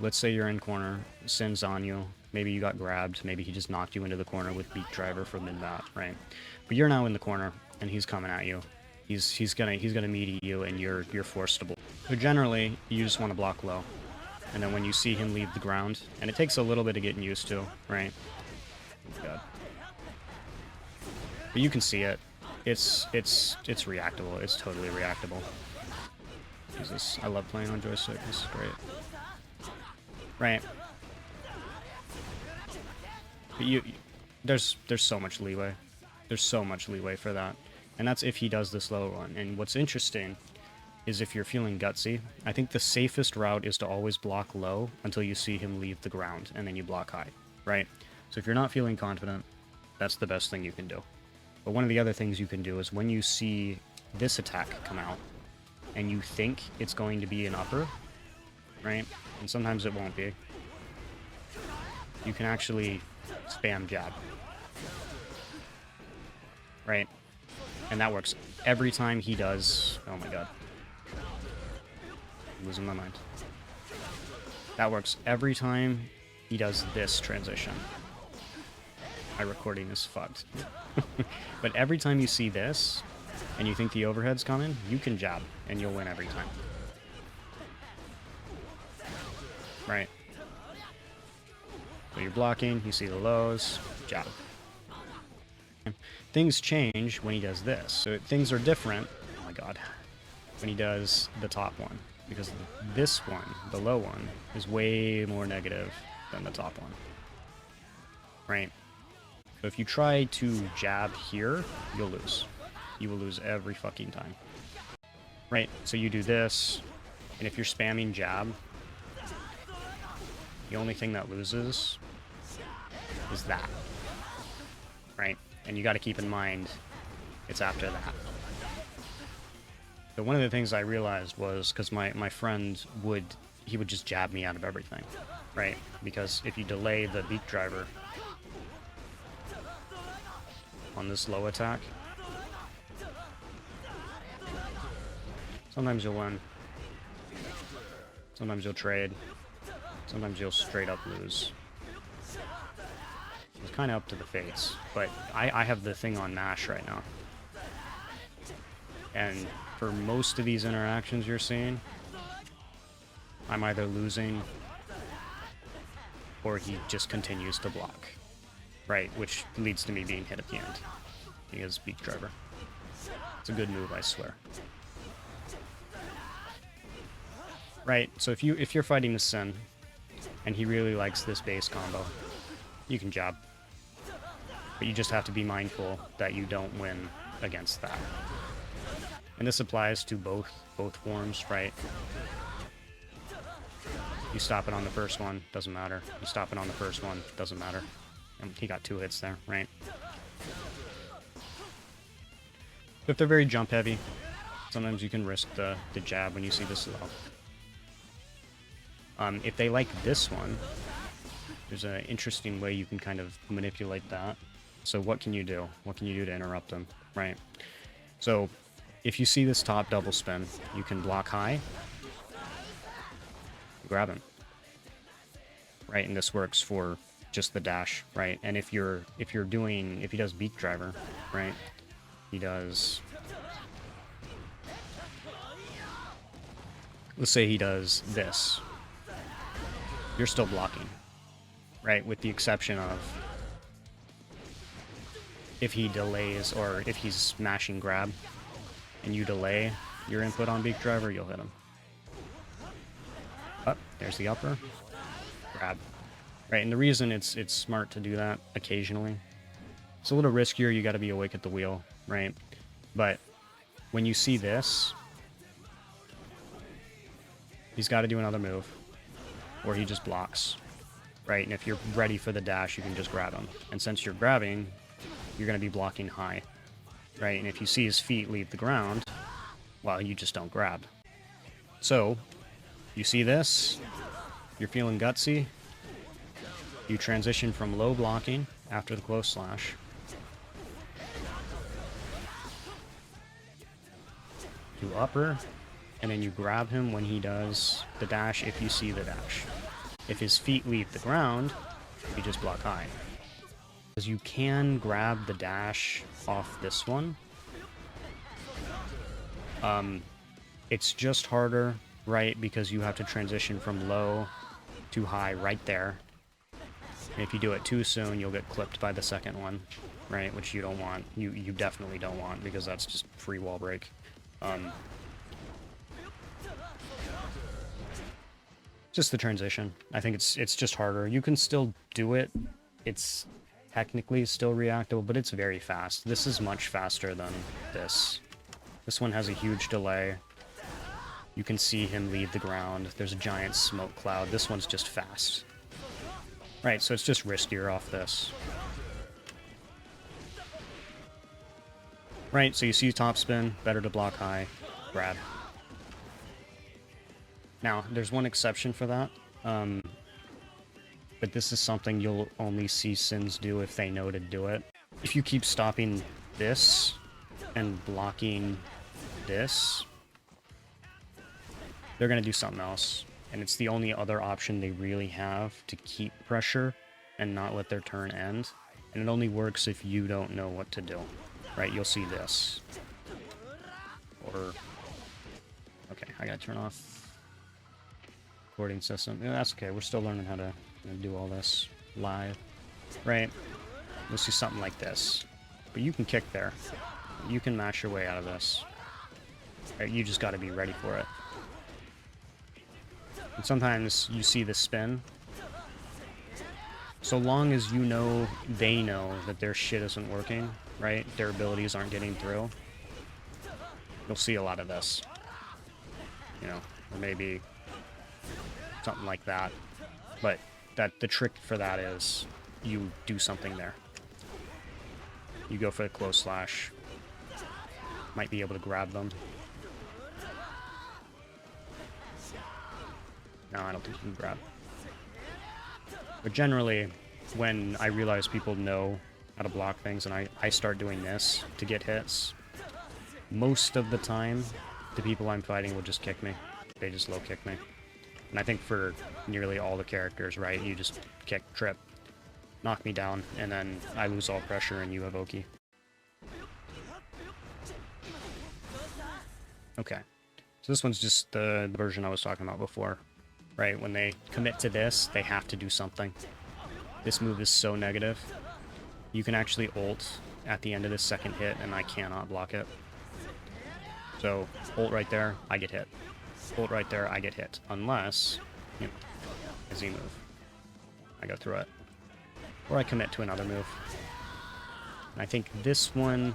let's say you're in corner, Sin's on you, maybe you got grabbed, maybe he just knocked you into the corner with beat driver from mid-bat, right? But you're now in the corner and he's coming at you. He's gonna meet you and you're forced to block. So generally, you just want to block low. And then when you see him leave the ground, and it takes a little bit of getting used to, right? Oh God. But you can see it. It's reactable. It's totally reactable. Jesus, I love playing on joystick. This is great. Right. But there's so much leeway. There's so much leeway for that. And that's if he does this low one. And what's interesting is if you're feeling gutsy, I think the safest route is to always block low until you see him leave the ground, and then you block high, right? So if you're not feeling confident, that's the best thing you can do. But one of the other things you can do is when you see this attack come out, and you think it's going to be an upper, right? And sometimes it won't be. You can actually spam jab, right? And that works every time he does... Oh my god. I'm losing my mind. That works every time he does this transition. My recording is fucked. But every time you see this, and you think the overhead's coming, you can jab, and you'll win every time. Right. So you're blocking, you see the lows, jab. Things change when he does this. So things are different, oh my god, when he does the top one. Because this one, the low one, is way more negative than the top one. Right? So if you try to jab here, you'll lose. You will lose every fucking time. Right? So you do this, and if you're spamming jab, the only thing that loses is that. Right? And you got to keep in mind, it's after that. So one of the things I realized was, because my friend would just jab me out of everything, right? Because if you delay the beak driver on this low attack, sometimes you'll win, sometimes you'll trade, sometimes you'll straight up lose. It's kind of up to the fates, but I have the thing on mash right now. And for most of these interactions you're seeing, I'm either losing or he just continues to block. Right, which leads to me being hit at the end. He has beak driver. It's a good move, I swear. Right, so if you're fighting the Sin, and he really likes this base combo, you can jab. But you just have to be mindful that you don't win against that. And this applies to both forms, right? You stop it on the first one, doesn't matter. You stop it on the first one, doesn't matter. And he got 2 hits there, right? If they're very jump heavy, sometimes you can risk the jab when you see this low. If they like this one, there's an interesting way you can kind of manipulate that. So what can you do? What can you do to interrupt them, right? So if you see this top double spin, you can block high, grab him, right? And this works for just the dash, right? And if he does beak driver, right? He does, let's say he does this, you're still blocking, right? With the exception of if he delays, or if he's smashing grab and you delay your input on beak driver, you'll hit him. Up, there's the upper, grab. Right, and the reason it's smart to do that occasionally, it's a little riskier, you gotta be awake at the wheel, right? But when you see this, he's gotta do another move, or he just blocks, right? And if you're ready for the dash, you can just grab him. And since you're grabbing, you're gonna be blocking high, right? And if you see his feet leave the ground, well, you just don't grab. So, you see this, you're feeling gutsy, you transition from low blocking after the close slash to upper, and then you grab him when he does the dash if you see the dash. If his feet leave the ground, you just block high. Because you can grab the dash off this one. It's just harder, right? Because you have to transition from low to high right there. And if you do it too soon, you'll get clipped by the second one, right? Which you don't want. You definitely don't want, because that's just free wall break. Just the transition. I think it's just harder. You can still do it. It's technically still reactable, but it's very fast. This is much faster than this. This one has a huge delay. You can see him leave the ground. There's a giant smoke cloud. This one's just fast. Right, so it's just riskier off this. Right, so you see top spin, better to block high, grab. Now, there's one exception for that, but this is something you'll only see Sins do if they know to do it. If you keep stopping this and blocking this, they're going to do something else. And it's the only other option they really have to keep pressure and not let their turn end. And it only works if you don't know what to do. Right, you'll see this. Or... okay, I gotta turn off recording system. Yeah, that's okay, we're still learning how to do all this live. Right, you'll see something like this. But you can kick there. You can mash your way out of this. Right, you just gotta be ready for it. And sometimes you see the spin. So long as you know they know that their shit isn't working, right? Their abilities aren't getting through. You'll see a lot of this. You know, or maybe something like that. But the trick for that is you do something there. You go for the close slash. Might be able to grab them. No, I don't think you can grab. But generally, when I realize people know how to block things and I start doing this to get hits, most of the time, the people I'm fighting will just kick me. They just low kick me. And I think for nearly all the characters, right, you just kick, trip, knock me down, and then I lose all pressure and you have Oki. Okay. So this one's just the version I was talking about before. Right, when they commit to this, they have to do something. This move is so negative. You can actually ult at the end of this second hit, and I cannot block it. So, ult right there, I get hit. Ult right there, I get hit. Unless, you know, a Z move. I go through it. Or I commit to another move. And I think this one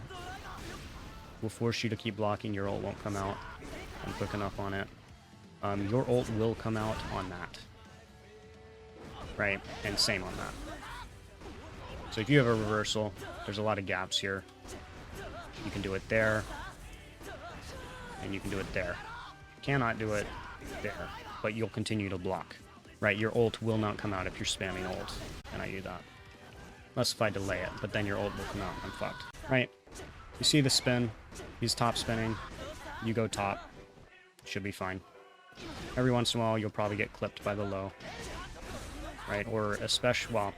will force you to keep blocking. Your ult won't come out. I'm quick enough on it. Your ult will come out on that. Right? And same on that. So if you have a reversal, there's a lot of gaps here. You can do it there. And you can do it there. You cannot do it there. But you'll continue to block. Right? Your ult will not come out if you're spamming ult. And I do that. Unless if I delay it. But then your ult will come out. I'm fucked. Right? You see the spin. He's top spinning. You go top. Should be fine. Every once in a while, you'll probably get clipped by the low. Right? Or especially, well,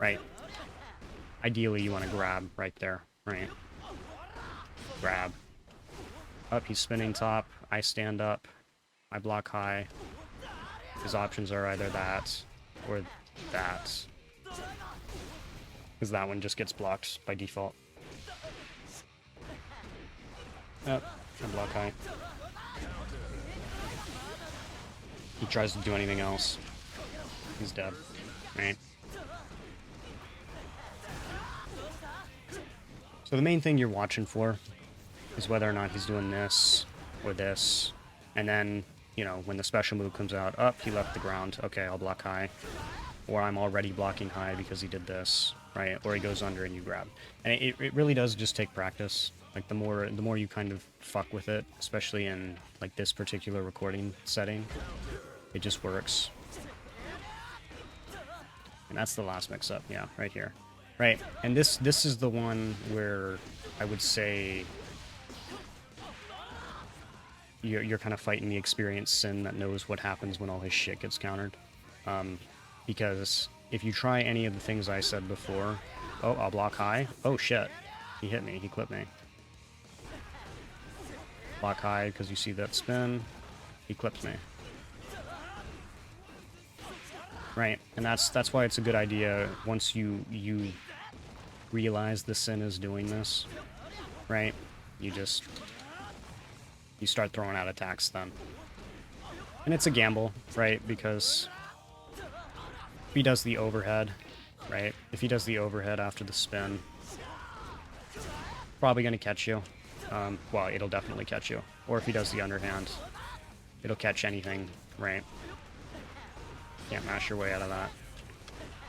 right. Ideally, you want to grab right there. Right? Grab. Up, he's spinning top. I stand up. I block high. His options are either that or that. Because that one just gets blocked by default. Yep, I block high. He tries to do anything else. He's dead. Right? So the main thing you're watching for is whether or not he's doing this or this. And then, you know, when the special move comes out, up, he left the ground. Okay, I'll block high. Or I'm already blocking high because he did this. Right? Or he goes under and you grab. And it really does just take practice. Like, the more you kind of fuck with it, especially in, like, this particular recording setting, it just works. And that's the last mix-up, yeah, right here. Right, and this is the one where I would say you're kind of fighting the experienced Sin that knows what happens when all his shit gets countered. Because if you try any of the things I said before... Oh, I'll block high. Oh, shit. He hit me. He clipped me. Block high because you see that spin. He clips me. Right, and that's why it's a good idea once you realize the Sin is doing this, right? You start throwing out attacks then. And it's a gamble, right? Because if he does the overhead, right? If he does the overhead after the spin, probably going to catch you. Well, it'll definitely catch you. Or if he does the underhand, it'll catch anything, right? Can't mash your way out of that.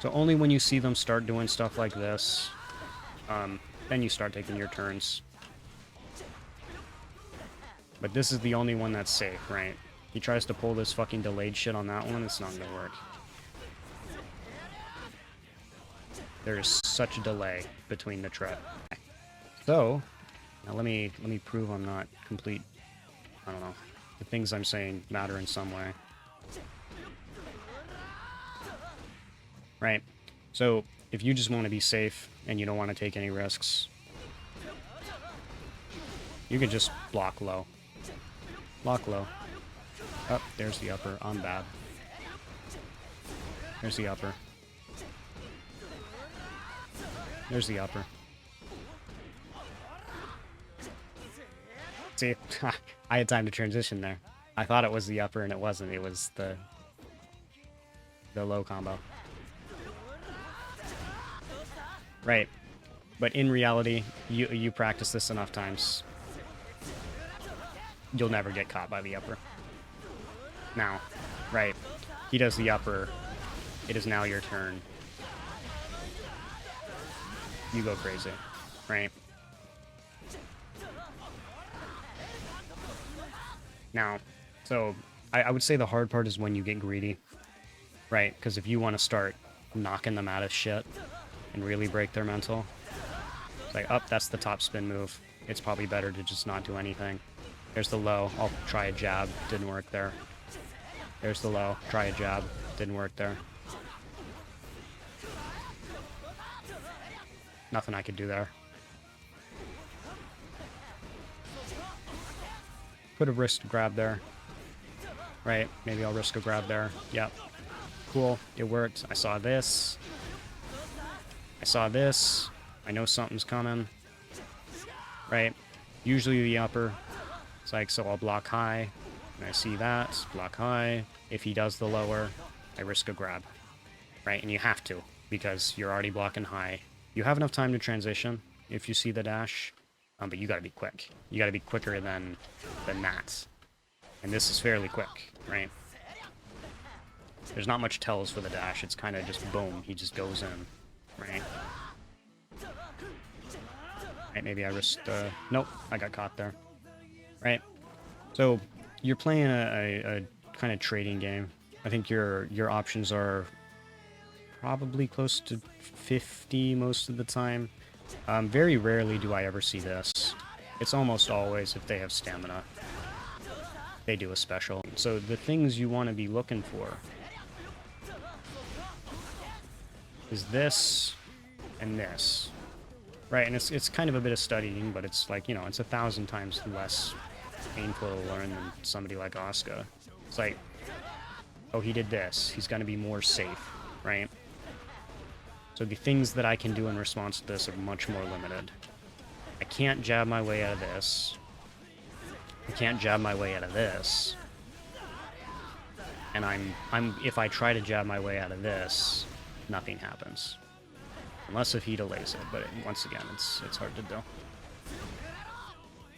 So only when you see them start doing stuff like this, then you start taking your turns. But this is the only one that's safe, right? He tries to pull this fucking delayed shit on that one, it's not gonna work. There's such a delay between the trip. So, now let me prove I'm not complete. I don't know. The things I'm saying matter in some way. Right? So, if you just want to be safe and you don't want to take any risks, you can just block low. Block low. Oh, there's the upper. I'm bad. There's the upper. There's the upper. See, I had time to transition there. I thought it was the upper and it wasn't. It was the low combo. Right. But in reality, you practice this enough times, you'll never get caught by the upper. Now, right, he does the upper. It is now your turn. You go crazy, right? Now, so I would say the hard part is when you get greedy, right? Because if you want to start knocking them out of shit and really break their mental, it's like, oh, that's the top spin move. It's probably better to just not do anything. There's the low. I'll try a jab. Didn't work there. There's the low. Try a jab. Didn't work there. Nothing I could do there. Could have risked a grab there. Right? Maybe I'll risk a grab there. Yep. Cool. It worked. I saw this. I saw this. I know something's coming. Right? Usually the upper. It's like, so I'll block high. And I see that. Block high. If he does the lower, I risk a grab. Right? And you have to, because you're already blocking high. You have enough time to transition if you see the dash. But you gotta be quick. You gotta be quicker than that. And this is fairly quick, right? There's not much tells for the dash. It's kind of just boom. He just goes in, right? Right, maybe I risked... nope, I got caught there. Right? So, you're playing a kind of trading game. I think your options are probably close to 50 most of the time. Very rarely do I ever see this. It's almost always if they have stamina. They do a special. So the things you want to be looking for is this and this. Right, and it's kind of a bit of studying, but it's like, you know, it's 1,000 times less painful to learn than somebody like Asuka. It's like, oh, he did this. He's going to be more safe, right? So the things that I can do in response to this are much more limited. I can't jab my way out of this. I can't jab my way out of this. And if I try to jab my way out of this, nothing happens. Unless if he delays it, but once again, it's hard to do.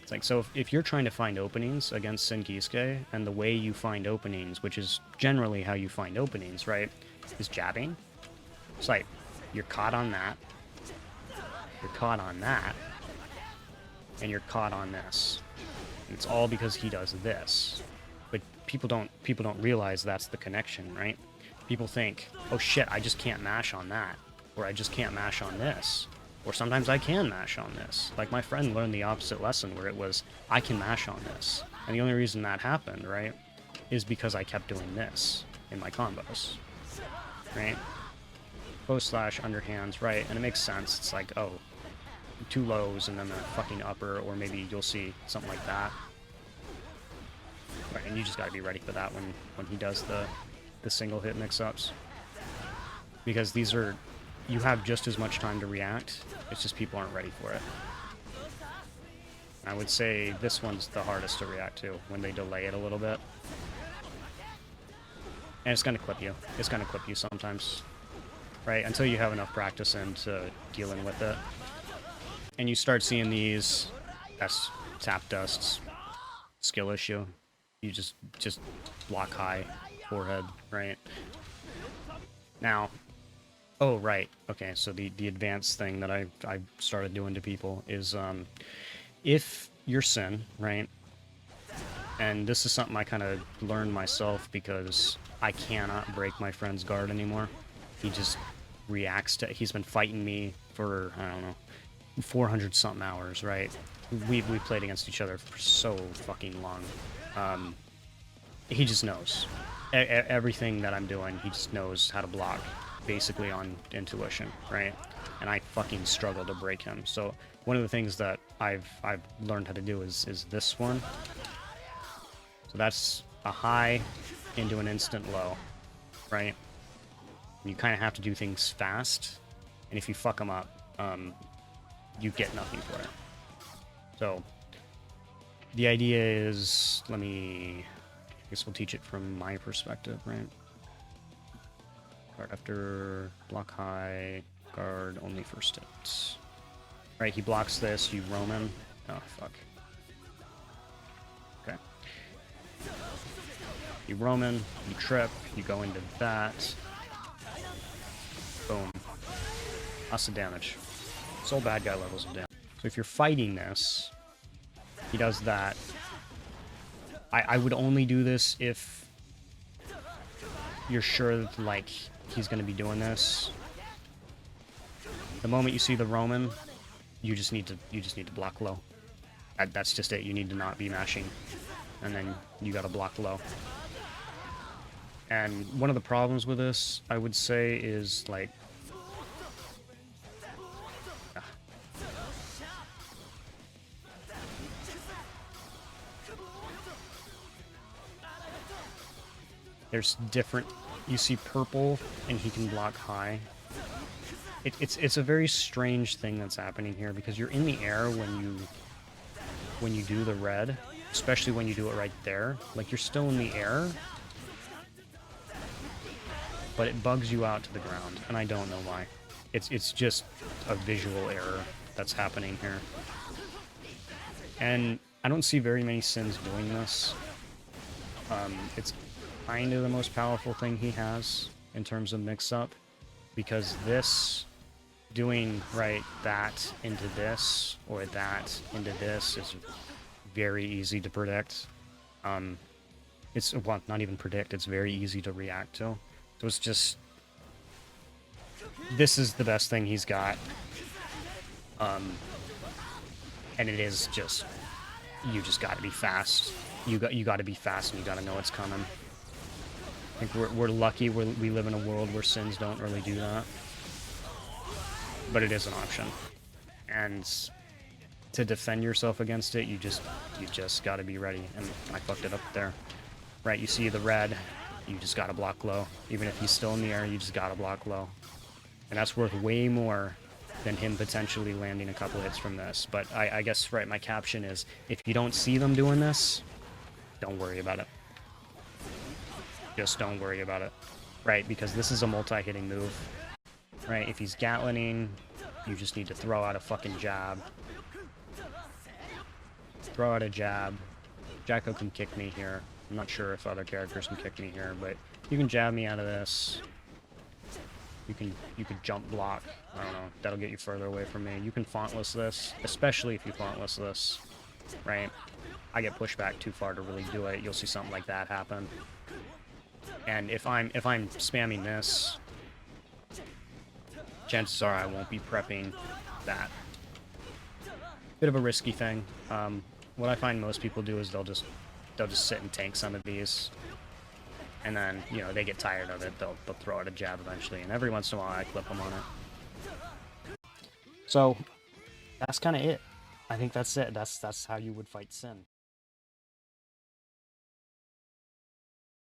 It's like, so if you're trying to find openings against Sin Kisuke, and the way you find openings, which is generally how you find openings, right, is jabbing. It's like, you're caught on that, you're caught on that, and you're caught on this. And it's all because he does this. But people don't realize that's the connection, right? People think, oh shit, I just can't mash on that. Or I just can't mash on this. Or sometimes I can mash on this. Like my friend learned the opposite lesson where it was, I can mash on this. And the only reason that happened, right, is because I kept doing this in my combos. right? Bow slash, underhands, right? And it makes sense. It's like, oh, 2 lows and then a fucking upper, or maybe you'll see something like that. Right, and you just gotta be ready for that when he does the single hit mix-ups. Because these are, you have just as much time to react, it's just people aren't ready for it. I would say this one's the hardest to react to, when they delay it a little bit. And it's gonna clip you. It's gonna clip you sometimes. Right, until you have enough practice into dealing with it. And you start seeing these, that's tap dusts, skill issue. You just block high, forehead, right? Now, oh, right, okay, so the advanced thing that I started doing to people is, if you're Sin, right, and this is something I kind of learned myself because I cannot break my friend's guard anymore. He just reacts to, he's been fighting me for, I don't know, 400-something hours, right? We played against each other for so fucking long. He just knows. Everything that I'm doing, he just knows how to block, basically on intuition, right? And I fucking struggle to break him. So one of the things that I've learned how to do is this one. So that's a high into an instant low, right? You kind of have to do things fast, and if you fuck them up, you get nothing for it. So the idea is, I guess we'll teach it from my perspective, right? Guard after, block high, guard only first hits. Right, he blocks this, you roam him. Oh, fuck. Okay. You roam him, you trip, you go into that. Boom. Lots of damage. It's all bad guy levels of damage. So if you're fighting this, he does that. I would only do this if you're sure that, like, he's going to be doing this. The moment you see the Roman, you just need to block low. That's just it. You need to not be mashing, and then you got to block low. And one of the problems with this, I would say, is like, there's different, you see purple and he can block high. It's a very strange thing that's happening here, because you're in the air when you do the red, especially when you do it right there. Like, you're still in the air, but it bugs you out to the ground, and I don't know why. It's just a visual error that's happening here. And I don't see very many Sins doing this. It's kind of the most powerful thing he has in terms of mix-up, because this, doing, right, that into this, or that into this, is very easy to predict. It's, well, not even predict, it's very easy to react to. So it's just, this is the best thing he's got. And it is just, you just gotta be fast. You gotta be fast, and you gotta know what's coming. I think we're lucky we live in a world where Sins don't really do that. But it is an option. And to defend yourself against it, you just gotta be ready. And I fucked it up there. Right, you see the red, you just gotta block low. Even if he's still in the air, you just gotta block low. And that's worth way more than him potentially landing a couple hits from this. But I guess, right, my caption is, if you don't see them doing this, don't worry about it. Just don't worry about it. Right, because this is a multi-hitting move. Right, if he's Gatlining, you just need to throw out a fucking jab. Throw out a jab. Jacko can kick me here. I'm not sure if other characters can kick me here, but you can jab me out of this. You could jump block. I don't know. That'll get you further away from me. You can Fauntless this, especially if you Fauntless this. Right? I get pushed back too far to really do it. You'll see something like that happen. And if I'm spamming this, chances are I won't be prepping that. Bit of a risky thing. What I find most people do is they'll just sit and tank some of these, And then, you know, they get tired of it, they'll throw out a jab eventually, and every once in a while I clip them on it. So, that's kind of it. I think that's it. That's how you would fight Sin.